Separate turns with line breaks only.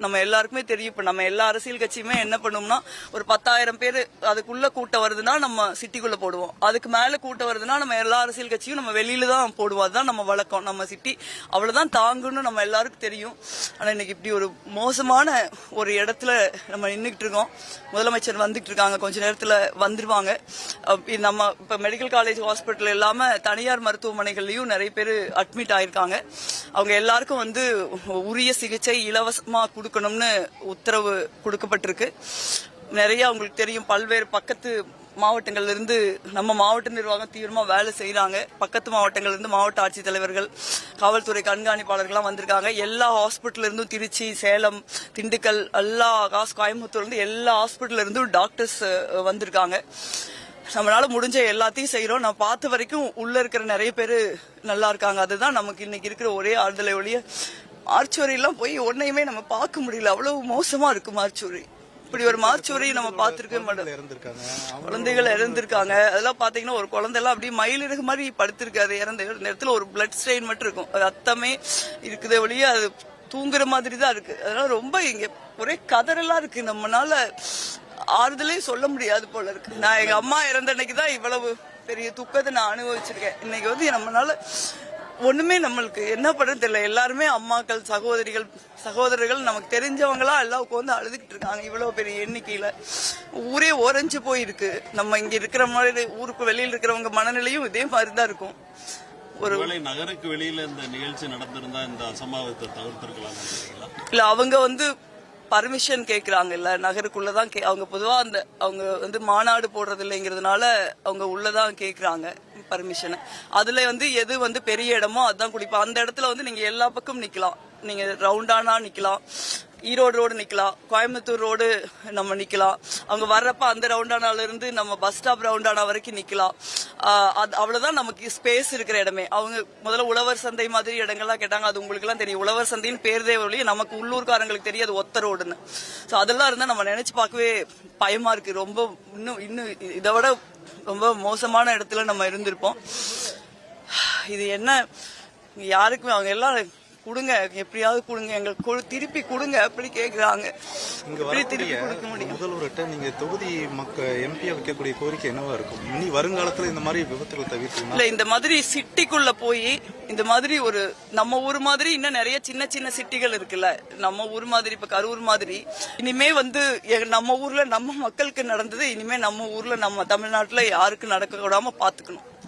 நம்ம எல்லாருக்குமே தெரியும். இப்ப நம்ம எல்லா அரசியல் கட்சியுமே என்ன பண்ணுவோம்னா, ஒரு 10,000 பேர் அதுக்குள்ள கூட்டம் வருதுன்னா நம்ம சிட்டிக்குள்ள போடுவோம். அதுக்கு மேல கூட்டம் வருதுன்னா நம்ம எல்லா அரசியல் கட்சியும் நம்ம வெளியில தான் போடுவோம். அதுதான் நம்ம வழக்கம். நம்ம சிட்டி அவ்வளவுதான் தாங்குன்னு நம்ம எல்லாருக்கும் தெரியும். ஆனா இன்னைக்கு இப்படி ஒரு மோசமான ஒரு இடத்துல நம்ம நின்றுட்டு இருக்கோம். முதலமைச்சர் வந்துட்டு இருக்காங்க, கொஞ்ச நேரத்துல வந்துருவாங்க. நம்ம இப்ப மெடிக்கல் காலேஜ் ஹாஸ்பிட்டல் இல்லாம தனியார் மருத்துவமனைகள்லயும் நிறைய பேர் அட்மிட் ஆயிருக்காங்க. அவங்க எல்லாருக்கும் உரிய சிகிச்சை இலவசமா கொடுக்கணும்னு உத்தரவு கொடுக்கப்பட்டிருக்கு. நிறைய உங்களுக்கு தெரியும், பல்வேறு பக்கத்து மாவட்டங்கள்ல இருந்து நம்ம மாவட்ட நிர்வாகம் தீவிரமா வேலை செய்யறாங்க. பக்கத்து மாவட்டங்கள்ல இருந்து மாவட்ட ஆட்சித்தலைவர்கள், காவல்துறை கண்காணிப்பாளர்கள்லாம் வந்திருக்காங்க. எல்லா ஹாஸ்பிட்டல் இருந்தும், திருச்சி, சேலம், திண்டுக்கல், எல்லா கோயம்புத்தூர்ல இருந்து எல்லா ஹாஸ்பிட்டல்ல இருந்தும் டாக்டர்ஸ் வந்திருக்காங்க. நம்மளால முடிஞ்ச எல்லாத்தையும் செய்யறோம். நான் பார்த்த வரைக்கும் உள்ள இருக்கிற நிறைய பேரு நல்லா இருக்காங்க. அதுதான் நமக்கு இன்னைக்கு இருக்கிற ஒரே ஆறுதலை ஒழிய, மார்ச்சுவரியெல்லாம் போய் ஒன்னையுமே நம்ம பார்க்க முடியல. அவ்வளவு மோசமா இருக்கு மார்ச்சுவரி. இப்படி ஒரு மார்ச்சுவரி நம்ம பார்த்திருக்கவே மாட்டோம். குழந்தைகள் இறந்திருக்காங்க. அதெல்லாம் பாத்தீங்கன்னா ஒரு குழந்தை எல்லாம் அப்படியே மயிலிறகு மாதிரி படுத்திருக்காது. இறந்த நேரத்துல ஒரு பிளட் ஸ்ட்ரெயின் மட்டும் இருக்கும். அது அத்தமே இருக்குது ஒழிய அது தூங்குற மாதிரி தான் இருக்கு. அதனால ரொம்ப இங்க ஒரே கதறெல்லாம் இருக்கு. நம்மளால ஆறுதலே சொல்ல முடியாது போல இருக்கு. நான் எங்க அம்மா இறந்த அன்னைக்குதான் இவ்வளவு பெரிய துக்கத்தை நான் அனுபவிச்சிருக்கேன். இன்னைக்கு நம்மளால ஒண்ணுமே நம்மளுக்கு என்ன பண்றது தெரியல. எல்லாருமே அம்மாக்கள், சகோதரர்கள் நமக்கு தெரிஞ்சவங்களா எல்லாம் உட்காந்து அழுதுகிட்டு இருக்காங்க. இவ்வளவு பெரிய எண்ணிக்கையில ஊரே ஓரஞ்சு போயிருக்கு. நம்ம இங்க இருக்கிற மாதிரி ஊருக்கு வெளியில இருக்கிறவங்க மனநிலையும் இதே மாதிரிதான் இருக்கும்.
ஒருவேளை நகருக்கு வெளியில இந்த நிகழ்ச்சி நடந்திருந்தா இந்த அசம்பாவிதத்தை தவிர்த்திருக்கலாம்
இல்ல, அவங்க பர்மிஷன் கேக்குறாங்க. இல்ல நகருக்குள்ளதான் அவங்க பொதுவா அவங்க மாநாடு போடுறது இல்லைங்கிறதுனால அவங்க உள்ளதான் கேக்குறாங்க பர்மிஷன். அதுல எது பெரிய இடமோ அதுதான் குடிப்பா. அந்த இடத்துல நீங்க எல்லா பக்கம் நிக்கலாம். நீங்க ரவுண்டானா நிக்கலாம், ஈரோடு ரோடு நிக்கலாம், கோயம்புத்தூர் ரோடு நம்ம நிக்கலாம். அவங்க வர்றப்ப அந்த ரவுண்டானால இருந்து நம்ம பஸ் ஸ்டாப் ரவுண்டானா வரைக்கும் நிக்கலாம். அவ்வளவுதான் நமக்கு ஸ்பேஸ் இருக்கிற இடமே. அவங்க முதல்ல உழவர் சந்தை மாதிரி இடங்கள்லாம் கேட்டாங்க. அது உங்களுக்கு எல்லாம் தெரியும். உழவர் சந்தைன்னு பேர் தேவையே, நமக்கு உள்ளூர்காரங்களுக்கு தெரியும் அது ஒத்த ரோடுன்னு. அதெல்லாம் இருந்தா நம்ம நினைச்சு பார்க்கவே பயமா இருக்கு. ரொம்ப இன்னும் இதை விட ரொம்ப மோசமான இடத்துல நம்ம இருந்திருப்போம். இது என்ன, யாருக்குமே அவங்க எல்லாம் கொடுங்க, எப்படியாவது கொடுங்க, எங்களுக்கு திருப்பி கொடுங்க அப்படி கேக்குறாங்க. திருப்பி கொடுக்க முடியும்.
முதல்வர்கிட்ட நீங்க தொகுதி எம்பியா வைக்கக்கூடிய கோரிக்கை என்னவா இருக்கும்? இனி வருங்காலத்துல இந்த மாதிரி விபத்துகள் தவிர்த்து
இல்ல, இந்த மாதிரி சிட்டிக்குள்ள போய் இந்த மாதிரி ஒரு நம்ம ஊர் மாதிரி இன்னும் நிறைய சின்ன சின்ன சிட்டிகள் இருக்குல்ல, நம்ம ஊர் மாதிரி இப்ப கரூர் மாதிரி இனிமே நம்ம ஊர்ல நம்ம மக்களுக்கு நடந்தது இனிமே நம்ம ஊர்ல நம்ம தமிழ்நாட்டுல யாருக்கு நடக்க விடாம பாத்துக்கணும்.